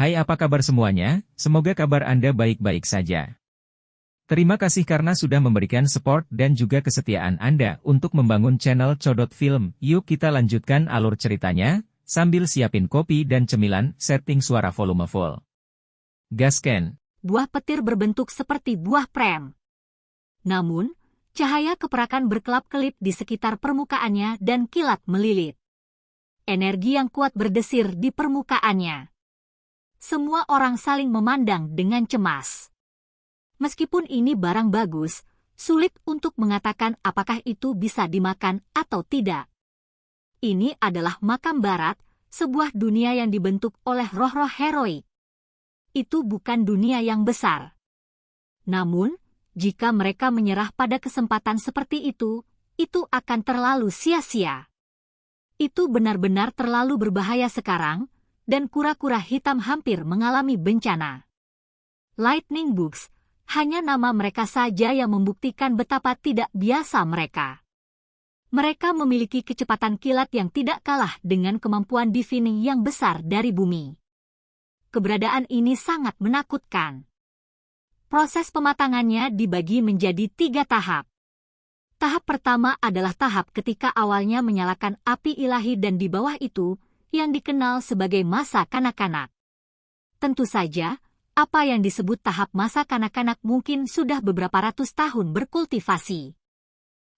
Hai, apa kabar semuanya? Semoga kabar Anda baik-baik saja. Terima kasih karena sudah memberikan support dan juga kesetiaan Anda untuk membangun channel Codot Film. Yuk kita lanjutkan alur ceritanya, sambil siapin kopi dan cemilan, setting suara volume full. Gasken. Buah petir berbentuk seperti buah prem. Namun, cahaya keperakan berkelap-kelip di sekitar permukaannya dan kilat melilit. Energi yang kuat berdesir di permukaannya. Semua orang saling memandang dengan cemas. Meskipun ini barang bagus, sulit untuk mengatakan apakah itu bisa dimakan atau tidak. Ini adalah makam barat, sebuah dunia yang dibentuk oleh roh-roh heroik. Itu bukan dunia yang besar. Namun, jika mereka menyerah pada kesempatan seperti itu akan terlalu sia-sia. Itu benar-benar terlalu berbahaya sekarang, dan kura-kura hitam hampir mengalami bencana. Lightning Bugs, hanya nama mereka saja yang membuktikan betapa tidak biasa mereka. Mereka memiliki kecepatan kilat yang tidak kalah dengan kemampuan divining yang besar dari bumi. Keberadaan ini sangat menakutkan. Proses pematangannya dibagi menjadi 3 tahap. Tahap pertama adalah tahap ketika awalnya menyalakan api ilahi dan di bawah itu, yang dikenal sebagai masa kanak-kanak. Tentu saja, apa yang disebut tahap masa kanak-kanak mungkin sudah beberapa ratus tahun berkultivasi.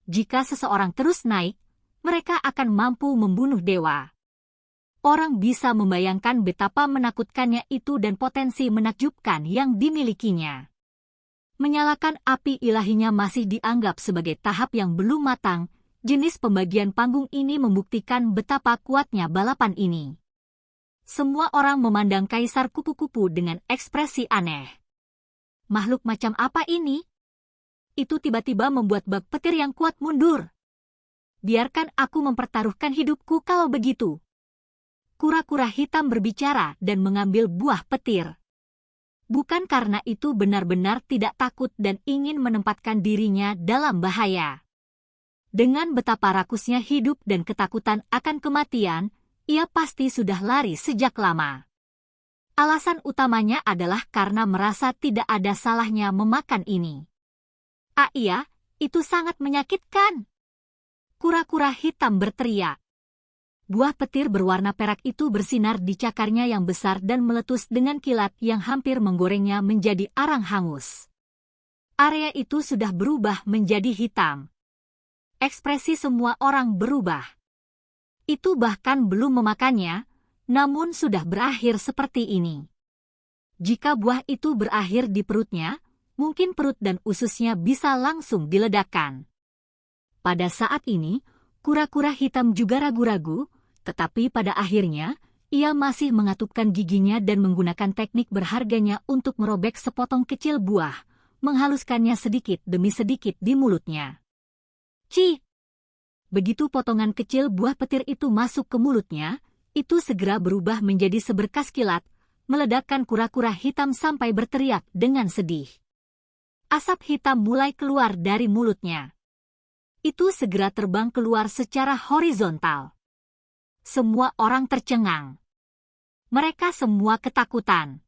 Jika seseorang terus naik, mereka akan mampu membunuh dewa. Orang bisa membayangkan betapa menakutkannya itu dan potensi menakjubkan yang dimilikinya. Menyalakan api ilahinya masih dianggap sebagai tahap yang belum matang. Jenis pembagian panggung ini membuktikan betapa kuatnya balapan ini. Semua orang memandang Kaisar Kupu-Kupu dengan ekspresi aneh. Makhluk macam apa ini? Itu tiba-tiba membuat bak petir yang kuat mundur. Biarkan aku mempertaruhkan hidupku kalau begitu. Kura-kura hitam berbicara dan mengambil buah petir. Bukan karena itu benar-benar tidak takut dan ingin menempatkan dirinya dalam bahaya. Dengan betapa rakusnya hidup dan ketakutan akan kematian, ia pasti sudah lari sejak lama. Alasan utamanya adalah karena merasa tidak ada salahnya memakan ini. Iya, itu sangat menyakitkan. Kura-kura hitam berteriak. Buah petir berwarna perak itu bersinar di cakarnya yang besar dan meletus dengan kilat yang hampir menggorengnya menjadi arang hangus. Area itu sudah berubah menjadi hitam. Ekspresi semua orang berubah. Itu bahkan belum memakannya, namun sudah berakhir seperti ini. Jika buah itu berakhir di perutnya, mungkin perut dan ususnya bisa langsung diledakkan. Pada saat ini, kura-kura hitam juga ragu-ragu, tetapi pada akhirnya, ia masih mengatupkan giginya dan menggunakan teknik berharganya untuk merobek sepotong kecil buah, menghaluskannya sedikit demi sedikit di mulutnya. Ci! Begitu potongan kecil buah petir itu masuk ke mulutnya, itu segera berubah menjadi seberkas kilat, meledakkan kura-kura hitam sampai berteriak dengan sedih. Asap hitam mulai keluar dari mulutnya. Itu segera terbang keluar secara horizontal. Semua orang tercengang. Mereka semua ketakutan.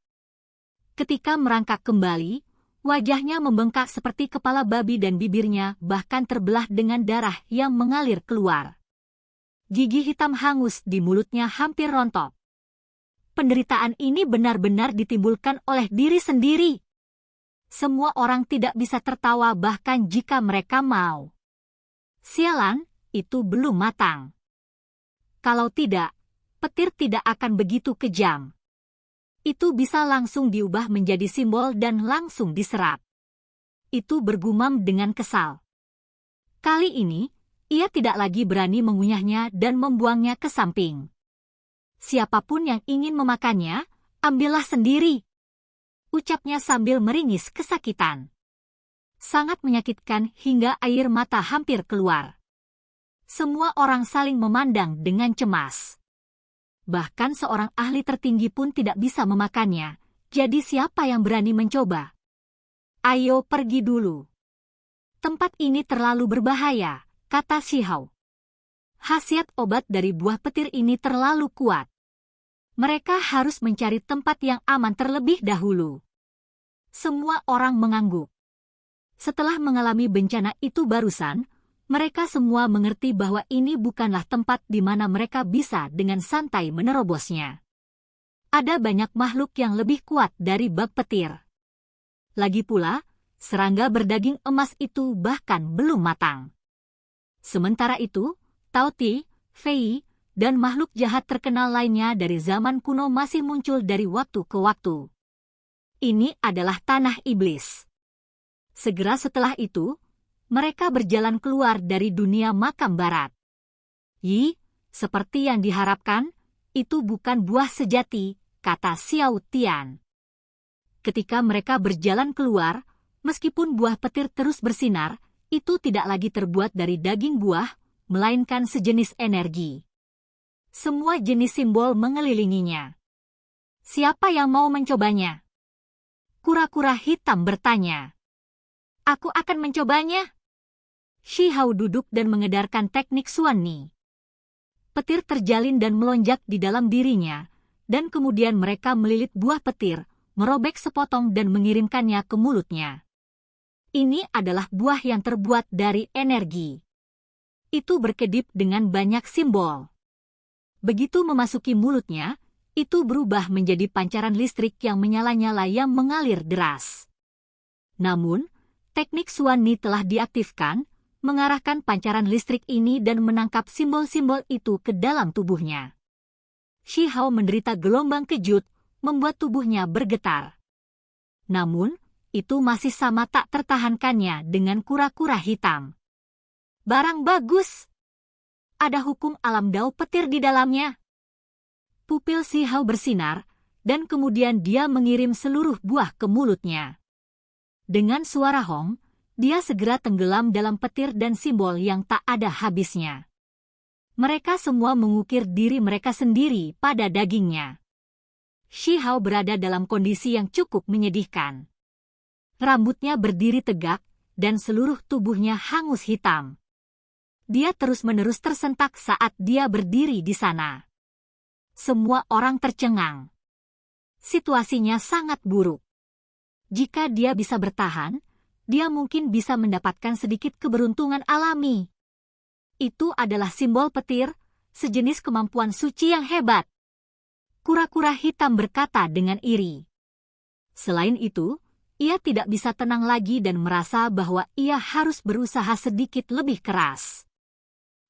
Ketika merangkak kembali, wajahnya membengkak seperti kepala babi dan bibirnya bahkan terbelah dengan darah yang mengalir keluar. Gigi hitam hangus di mulutnya hampir rontok. Penderitaan ini benar-benar ditimbulkan oleh diri sendiri. Semua orang tidak bisa tertawa bahkan jika mereka mau. Sialan, itu belum matang. Kalau tidak, petir tidak akan begitu kejam. Itu bisa langsung diubah menjadi simbol dan langsung diserap. Itu bergumam dengan kesal. Kali ini, ia tidak lagi berani mengunyahnya dan membuangnya ke samping. Siapapun yang ingin memakannya, ambillah sendiri. Ucapnya sambil meringis kesakitan. Sangat menyakitkan hingga air mata hampir keluar. Semua orang saling memandang dengan cemas. Bahkan seorang ahli tertinggi pun tidak bisa memakannya, jadi siapa yang berani mencoba? Ayo pergi dulu. Tempat ini terlalu berbahaya, kata Shihao. Khasiat obat dari buah petir ini terlalu kuat. Mereka harus mencari tempat yang aman terlebih dahulu. Semua orang mengangguk. Setelah mengalami bencana itu barusan, mereka semua mengerti bahwa ini bukanlah tempat di mana mereka bisa dengan santai menerobosnya. Ada banyak makhluk yang lebih kuat dari bak petir. Lagi pula, serangga berdaging emas itu bahkan belum matang. Sementara itu, Tao-Ti, Fei, dan makhluk jahat terkenal lainnya dari zaman kuno masih muncul dari waktu ke waktu. Ini adalah tanah iblis. Segera setelah itu, mereka berjalan keluar dari dunia makam barat. Yi, seperti yang diharapkan, itu bukan buah sejati, kata Xiao Tian. Ketika mereka berjalan keluar, meskipun buah petir terus bersinar, itu tidak lagi terbuat dari daging buah, melainkan sejenis energi. Semua jenis simbol mengelilinginya. Siapa yang mau mencobanya? Kura-kura hitam bertanya. Aku akan mencobanya. Shi Hao duduk dan mengedarkan teknik Xuan Ni. Petir terjalin dan melonjak di dalam dirinya, dan kemudian mereka melilit buah petir, merobek sepotong dan mengirimkannya ke mulutnya. Ini adalah buah yang terbuat dari energi. Itu berkedip dengan banyak simbol. Begitu memasuki mulutnya, itu berubah menjadi pancaran listrik yang menyala-nyala yang mengalir deras. Namun, teknik Xuan Ni telah diaktifkan, mengarahkan pancaran listrik ini dan menangkap simbol-simbol itu ke dalam tubuhnya. Shi Hao menderita gelombang kejut, membuat tubuhnya bergetar. Namun, itu masih sama tak tertahankannya dengan kura-kura hitam. Barang bagus! Ada hukum alam dao petir di dalamnya. Pupil Shi Hao bersinar, dan kemudian dia mengirim seluruh buah ke mulutnya. Dengan suara hong, dia segera tenggelam dalam petir dan simbol yang tak ada habisnya. Mereka semua mengukir diri mereka sendiri pada dagingnya. Shi Hao berada dalam kondisi yang cukup menyedihkan. Rambutnya berdiri tegak, dan seluruh tubuhnya hangus hitam. Dia terus-menerus tersentak saat dia berdiri di sana. Semua orang tercengang. Situasinya sangat buruk. Jika dia bisa bertahan, dia mungkin bisa mendapatkan sedikit keberuntungan alami. Itu adalah simbol petir, sejenis kemampuan suci yang hebat. Kura-kura hitam berkata dengan iri. Selain itu, ia tidak bisa tenang lagi dan merasa bahwa ia harus berusaha sedikit lebih keras.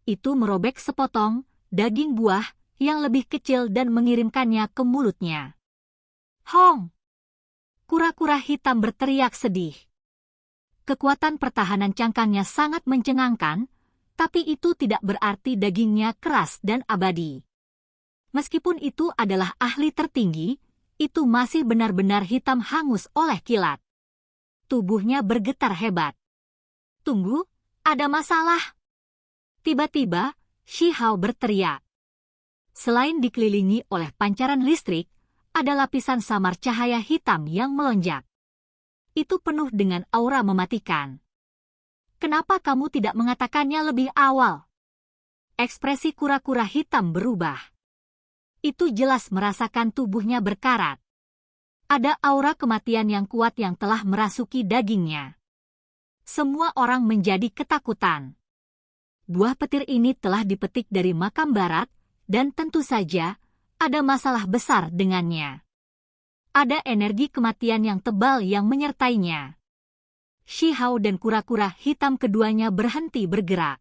Itu merobek sepotong daging buah yang lebih kecil dan mengirimkannya ke mulutnya. Hong! Kura-kura hitam berteriak sedih. Kekuatan pertahanan cangkangnya sangat mencengangkan, tapi itu tidak berarti dagingnya keras dan abadi. Meskipun itu adalah ahli tertinggi, itu masih benar-benar hitam hangus oleh kilat. Tubuhnya bergetar hebat. Tunggu, ada masalah. Tiba-tiba, Shi Hao berteriak. Selain dikelilingi oleh pancaran listrik, ada lapisan samar cahaya hitam yang melonjak. Itu penuh dengan aura mematikan. Kenapa kamu tidak mengatakannya lebih awal? Ekspresi kura-kura hitam berubah. Itu jelas merasakan tubuhnya berkarat. Ada aura kematian yang kuat yang telah merasuki dagingnya. Semua orang menjadi ketakutan. Buah petir ini telah dipetik dari makam barat, dan tentu saja, ada masalah besar dengannya. Ada energi kematian yang tebal yang menyertainya. Shi Hao dan kura-kura hitam keduanya berhenti bergerak.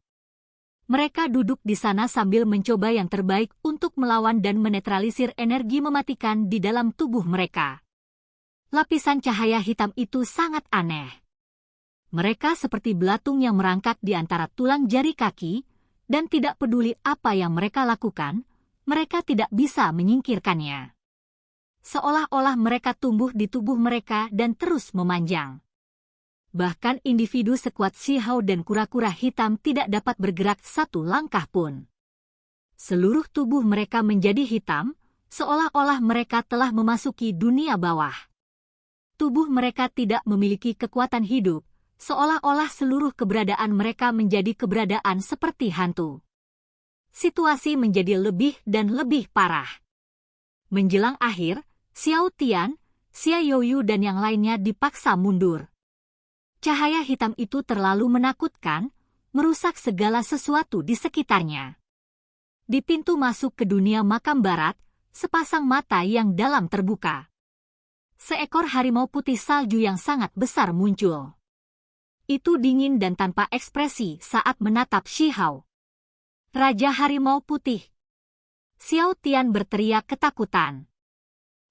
Mereka duduk di sana sambil mencoba yang terbaik untuk melawan dan menetralisir energi mematikan di dalam tubuh mereka. Lapisan cahaya hitam itu sangat aneh. Mereka seperti belatung yang merangkak di antara tulang jari kaki, dan tidak peduli apa yang mereka lakukan, mereka tidak bisa menyingkirkannya. Seolah-olah mereka tumbuh di tubuh mereka dan terus memanjang. Bahkan individu sekuat Shi Hao dan kura-kura hitam tidak dapat bergerak satu langkah pun. Seluruh tubuh mereka menjadi hitam, seolah-olah mereka telah memasuki dunia bawah. Tubuh mereka tidak memiliki kekuatan hidup, seolah-olah seluruh keberadaan mereka menjadi keberadaan seperti hantu. Situasi menjadi lebih dan lebih parah. Menjelang akhir, Xiao Tian, Xia Youyu dan yang lainnya dipaksa mundur. Cahaya hitam itu terlalu menakutkan, merusak segala sesuatu di sekitarnya. Di pintu masuk ke dunia makam barat, sepasang mata yang dalam terbuka. Seekor harimau putih salju yang sangat besar muncul. Itu dingin dan tanpa ekspresi saat menatap Shihao. Raja Harimau Putih. Xiao Tian berteriak ketakutan.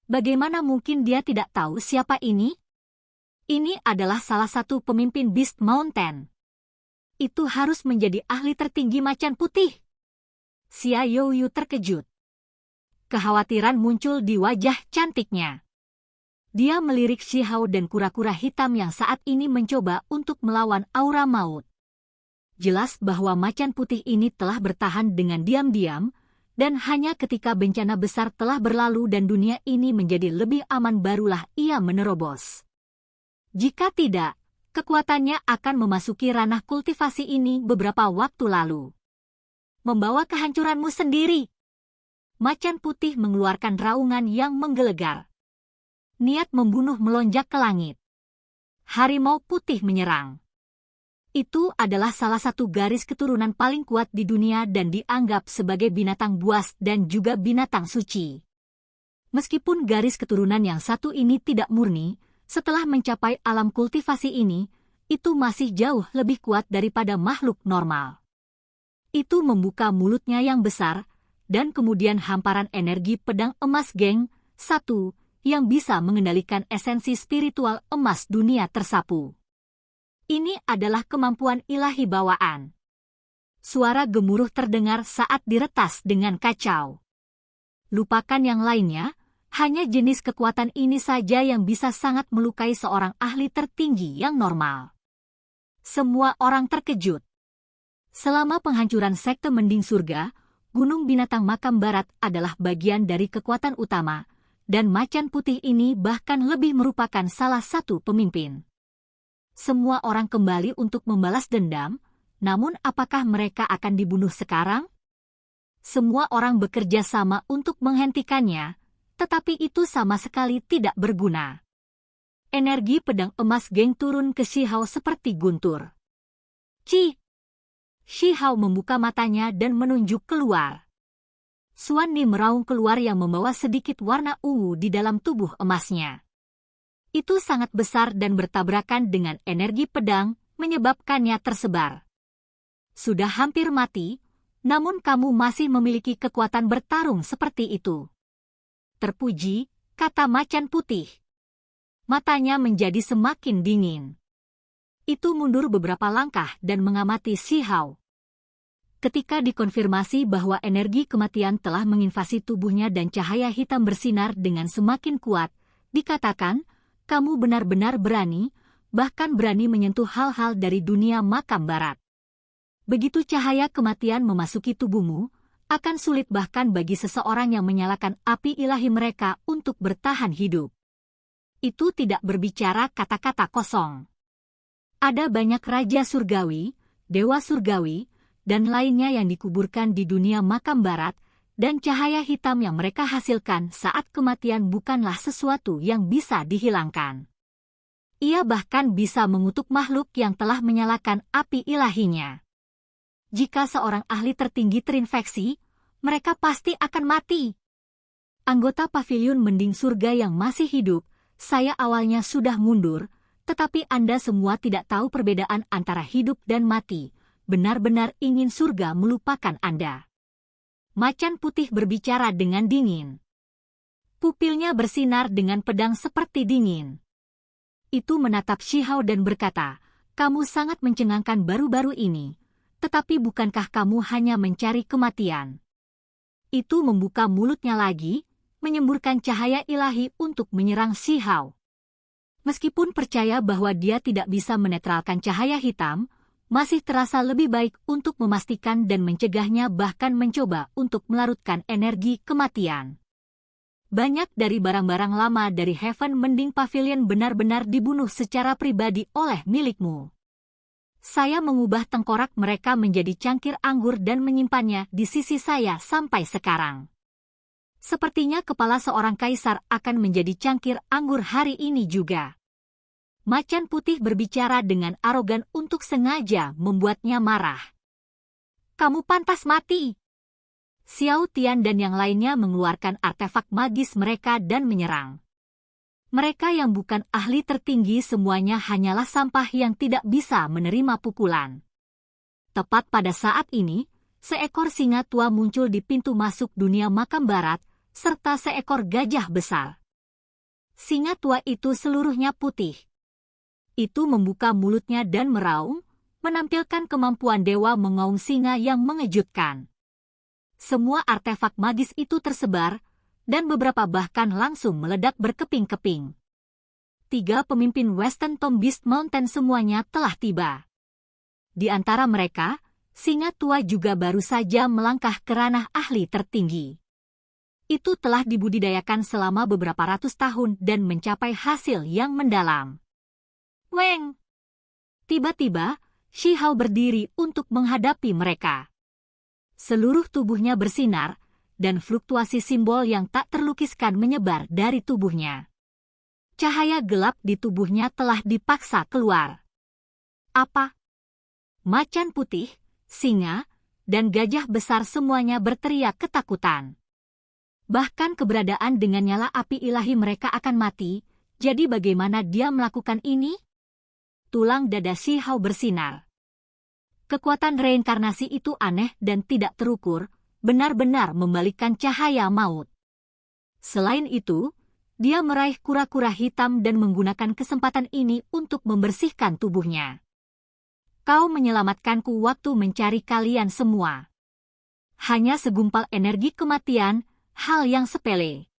Bagaimana mungkin dia tidak tahu siapa ini? Ini adalah salah satu pemimpin Beast Mountain. Itu harus menjadi ahli tertinggi macan putih. Xia Youyu terkejut. Kekhawatiran muncul di wajah cantiknya. Dia melirik Shihao dan kura-kura hitam yang saat ini mencoba untuk melawan aura maut. Jelas bahwa macan putih ini telah bertahan dengan diam-diam, dan hanya ketika bencana besar telah berlalu dan dunia ini menjadi lebih aman barulah ia menerobos. Jika tidak, kekuatannya akan memasuki ranah kultivasi ini beberapa waktu lalu. Membawa kehancuranmu sendiri. Macan putih mengeluarkan raungan yang menggelegar. Niat membunuh melonjak ke langit. Harimau putih menyerang. Itu adalah salah satu garis keturunan paling kuat di dunia dan dianggap sebagai binatang buas dan juga binatang suci. Meskipun garis keturunan yang satu ini tidak murni, setelah mencapai alam kultivasi ini, itu masih jauh lebih kuat daripada makhluk normal. Itu membuka mulutnya yang besar, dan kemudian hamparan energi pedang emas geng, satu, yang bisa mengendalikan esensi spiritual emas dunia tersapu. Ini adalah kemampuan ilahi bawaan. Suara gemuruh terdengar saat diretas dengan kacau. Lupakan yang lainnya, hanya jenis kekuatan ini saja yang bisa sangat melukai seorang ahli tertinggi yang normal. Semua orang terkejut. Selama penghancuran sekte Mending Surga, Gunung Binatang Makam Barat adalah bagian dari kekuatan utama, dan macan putih ini bahkan lebih merupakan salah satu pemimpin. Semua orang kembali untuk membalas dendam, namun apakah mereka akan dibunuh sekarang? Semua orang bekerja sama untuk menghentikannya, tetapi itu sama sekali tidak berguna. Energi pedang emas geng turun ke Shihao seperti guntur. Shihao membuka matanya dan menunjuk keluar. Suan Ni meraung keluar yang membawa sedikit warna ungu di dalam tubuh emasnya. Itu sangat besar dan bertabrakan dengan energi pedang, menyebabkannya tersebar. Sudah hampir mati, namun kamu masih memiliki kekuatan bertarung seperti itu. Terpuji, kata macan putih. Matanya menjadi semakin dingin. Itu mundur beberapa langkah dan mengamati Shihao. Ketika dikonfirmasi bahwa energi kematian telah menginvasi tubuhnya dan cahaya hitam bersinar dengan semakin kuat, dikatakan, kamu benar-benar berani, bahkan berani menyentuh hal-hal dari dunia makam barat. Begitu cahaya kematian memasuki tubuhmu, akan sulit bahkan bagi seseorang yang menyalakan api ilahi mereka untuk bertahan hidup. Itu tidak berbicara kata-kata kosong. Ada banyak raja surgawi, dewa surgawi, dan lainnya yang dikuburkan di dunia makam barat, dan cahaya hitam yang mereka hasilkan saat kematian bukanlah sesuatu yang bisa dihilangkan. Ia bahkan bisa mengutuk makhluk yang telah menyalakan api ilahinya. Jika seorang ahli tertinggi terinfeksi, mereka pasti akan mati. Anggota Paviliun Mending Surga yang masih hidup, saya awalnya sudah mundur, tetapi Anda semua tidak tahu perbedaan antara hidup dan mati, benar-benar ingin surga melupakan Anda. Macan putih berbicara dengan dingin. Pupilnya bersinar dengan pedang seperti dingin. Itu menatap Shihao dan berkata, kamu sangat mencengangkan baru-baru ini, tetapi bukankah kamu hanya mencari kematian? Itu membuka mulutnya lagi, menyemburkan cahaya ilahi untuk menyerang Shihao. Meskipun percaya bahwa dia tidak bisa menetralkan cahaya hitam, masih terasa lebih baik untuk memastikan dan mencegahnya bahkan mencoba untuk melarutkan energi kematian. Banyak dari barang-barang lama dari Heaven Mending Pavilion benar-benar dibunuh secara pribadi oleh milikmu. Saya mengubah tengkorak mereka menjadi cangkir anggur dan menyimpannya di sisi saya sampai sekarang. Sepertinya kepala seorang kaisar akan menjadi cangkir anggur hari ini juga. Macan putih berbicara dengan arogan untuk sengaja membuatnya marah. Kamu pantas mati. Xiao Tian dan yang lainnya mengeluarkan artefak magis mereka dan menyerang. Mereka yang bukan ahli tertinggi semuanya hanyalah sampah yang tidak bisa menerima pukulan. Tepat pada saat ini, seekor singa tua muncul di pintu masuk dunia makam barat, serta seekor gajah besar. Singa tua itu seluruhnya putih. Itu membuka mulutnya dan meraung, menampilkan kemampuan dewa mengaum singa yang mengejutkan. Semua artefak magis itu tersebar, dan beberapa bahkan langsung meledak berkeping-keping. 3 pemimpin Western Tomb Beast Mountain semuanya telah tiba. Di antara mereka, singa tua juga baru saja melangkah ke ranah ahli tertinggi. Itu telah dibudidayakan selama beberapa ratus tahun dan mencapai hasil yang mendalam. Weng! Tiba-tiba, Shi Hao berdiri untuk menghadapi mereka. Seluruh tubuhnya bersinar, dan fluktuasi simbol yang tak terlukiskan menyebar dari tubuhnya. Cahaya gelap di tubuhnya telah dipaksa keluar. Apa? Macan putih, singa, dan gajah besar semuanya berteriak ketakutan. Bahkan keberadaan dengan nyala api ilahi mereka akan mati, jadi bagaimana dia melakukan ini? Tulang dada Shi Hao bersinar. Kekuatan reinkarnasi itu aneh dan tidak terukur, benar-benar membalikkan cahaya maut. Selain itu, dia meraih kura-kura hitam dan menggunakan kesempatan ini untuk membersihkan tubuhnya. Kau menyelamatkanku waktu mencari kalian semua. Hanya segumpal energi kematian, hal yang sepele.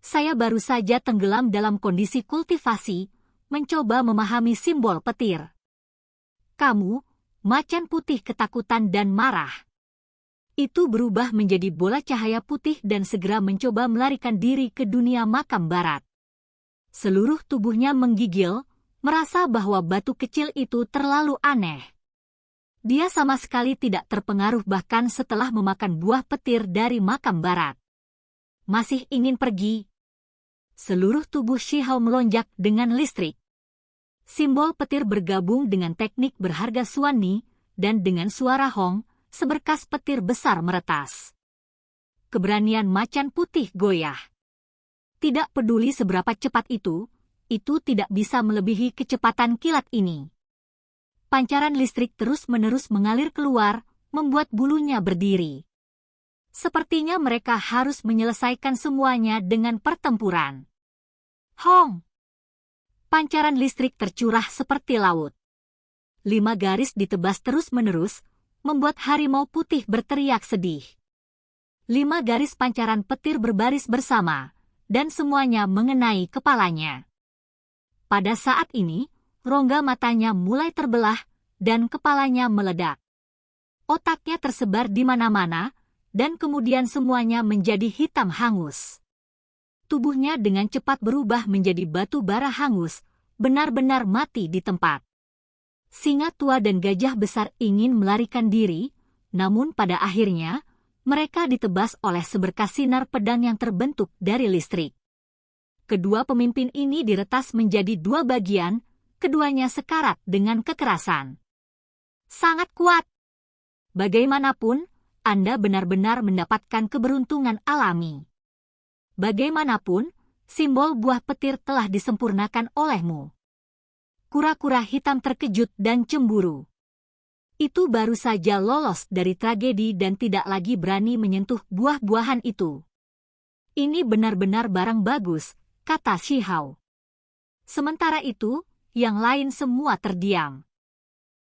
Saya baru saja tenggelam dalam kondisi kultivasi, mencoba memahami simbol petir. Kamu, macan putih ketakutan dan marah. Itu berubah menjadi bola cahaya putih dan segera mencoba melarikan diri ke dunia makam barat. Seluruh tubuhnya menggigil, merasa bahwa batu kecil itu terlalu aneh. Dia sama sekali tidak terpengaruh bahkan setelah memakan buah petir dari makam barat. Masih ingin pergi? Seluruh tubuh Shi Hao melonjak dengan listrik. Simbol petir bergabung dengan teknik berharga Suani, dan dengan suara Hong, seberkas petir besar meretas. Keberanian macan putih goyah. Tidak peduli seberapa cepat itu tidak bisa melebihi kecepatan kilat ini. Pancaran listrik terus-menerus mengalir keluar, membuat bulunya berdiri. Sepertinya mereka harus menyelesaikan semuanya dengan pertempuran. Hong! Pancaran listrik tercurah seperti laut. 5 garis ditebas terus-menerus, membuat harimau putih berteriak sedih. 5 garis pancaran petir berbaris bersama, dan semuanya mengenai kepalanya. Pada saat ini, rongga matanya mulai terbelah, dan kepalanya meledak. Otaknya tersebar di mana-mana, dan kemudian semuanya menjadi hitam hangus. Tubuhnya dengan cepat berubah menjadi batu bara hangus, benar-benar mati di tempat. Singa tua dan gajah besar ingin melarikan diri, namun pada akhirnya, mereka ditebas oleh seberkas sinar pedang yang terbentuk dari listrik. Kedua pemimpin ini diretas menjadi 2 bagian, keduanya sekarat dengan kekerasan. Sangat kuat. Bagaimanapun, Anda benar-benar mendapatkan keberuntungan alami. Bagaimanapun, simbol buah petir telah disempurnakan olehmu. Kura-kura hitam terkejut dan cemburu. Itu baru saja lolos dari tragedi dan tidak lagi berani menyentuh buah-buahan itu. Ini benar-benar barang bagus, kata Shi Hao. Sementara itu, yang lain semua terdiam.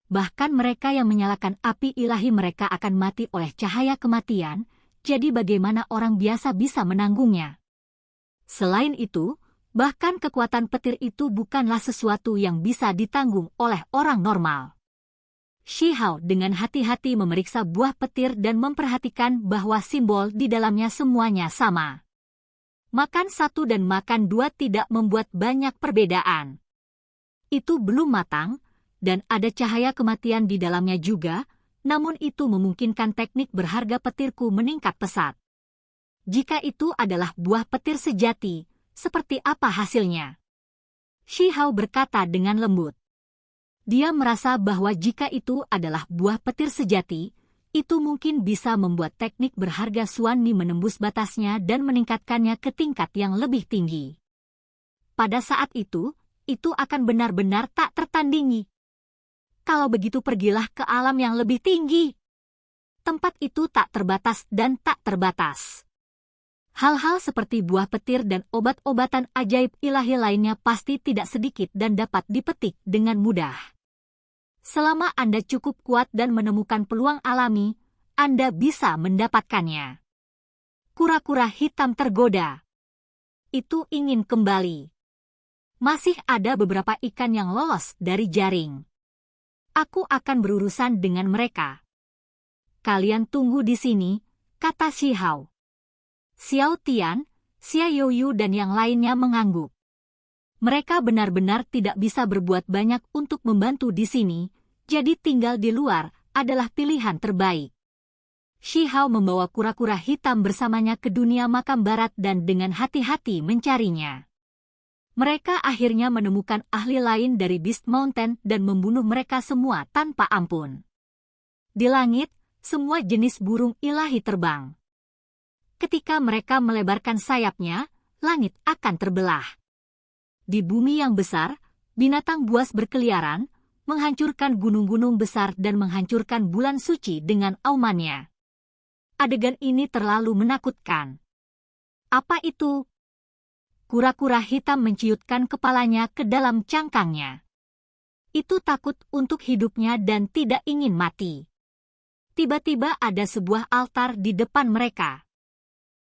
Bahkan mereka yang menyalakan api ilahi mereka akan mati oleh cahaya kematian, jadi bagaimana orang biasa bisa menanggungnya? Selain itu, bahkan kekuatan petir itu bukanlah sesuatu yang bisa ditanggung oleh orang normal. Shi Hao dengan hati-hati memeriksa buah petir dan memperhatikan bahwa simbol di dalamnya semuanya sama. Makan 1 dan makan 2 tidak membuat banyak perbedaan. Itu belum matang, dan ada cahaya kematian di dalamnya juga, namun itu memungkinkan teknik berharga petirku meningkat pesat. Jika itu adalah buah petir sejati, seperti apa hasilnya? Shi Hao berkata dengan lembut. Dia merasa bahwa jika itu adalah buah petir sejati, itu mungkin bisa membuat teknik berharga Xuan Ni menembus batasnya dan meningkatkannya ke tingkat yang lebih tinggi. Pada saat itu akan benar-benar tak tertandingi. Kalau begitu pergilah ke alam yang lebih tinggi. Tempat itu tak terbatas dan tak terbatas. Hal-hal seperti buah petir dan obat-obatan ajaib ilahi lainnya pasti tidak sedikit dan dapat dipetik dengan mudah. Selama Anda cukup kuat dan menemukan peluang alami, Anda bisa mendapatkannya. Kura-kura hitam tergoda. Itu ingin kembali. Masih ada beberapa ikan yang lolos dari jaring. Aku akan berurusan dengan mereka. Kalian tunggu di sini, kata Shi Hao. Xiao Tian, Xia Youyu dan yang lainnya mengangguk. Mereka benar-benar tidak bisa berbuat banyak untuk membantu di sini, jadi tinggal di luar adalah pilihan terbaik. Shi Hao membawa kura-kura hitam bersamanya ke dunia makam barat dan dengan hati-hati mencarinya. Mereka akhirnya menemukan ahli lain dari Beast Mountain dan membunuh mereka semua tanpa ampun. Di langit, semua jenis burung ilahi terbang. Ketika mereka melebarkan sayapnya, langit akan terbelah. Di bumi yang besar, binatang buas berkeliaran, menghancurkan gunung-gunung besar dan menghancurkan bulan suci dengan aumannya. Adegan ini terlalu menakutkan. Apa itu? Kura-kura hitam menciutkan kepalanya ke dalam cangkangnya. Itu takut untuk hidupnya dan tidak ingin mati. Tiba-tiba ada sebuah altar di depan mereka.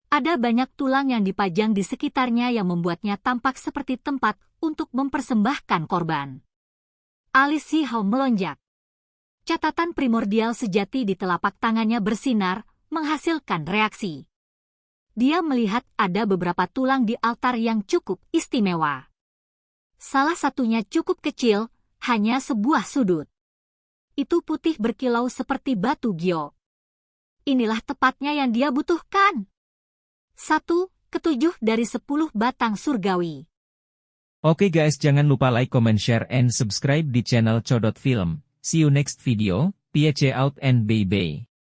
Ada banyak tulang yang dipajang di sekitarnya yang membuatnya tampak seperti tempat untuk mempersembahkan korban. Alis Shi Hao melonjak. Catatan primordial sejati di telapak tangannya bersinar, menghasilkan reaksi. Dia melihat ada beberapa tulang di altar yang cukup istimewa. Salah satunya cukup kecil, hanya sebuah sudut. Itu putih berkilau seperti batu gio. Inilah tepatnya yang dia butuhkan. 1/7 dari 10 batang surgawi. Oke guys, jangan lupa like, comment, share, and subscribe di channel Codot Film. See you next video, peace out and bye-bye.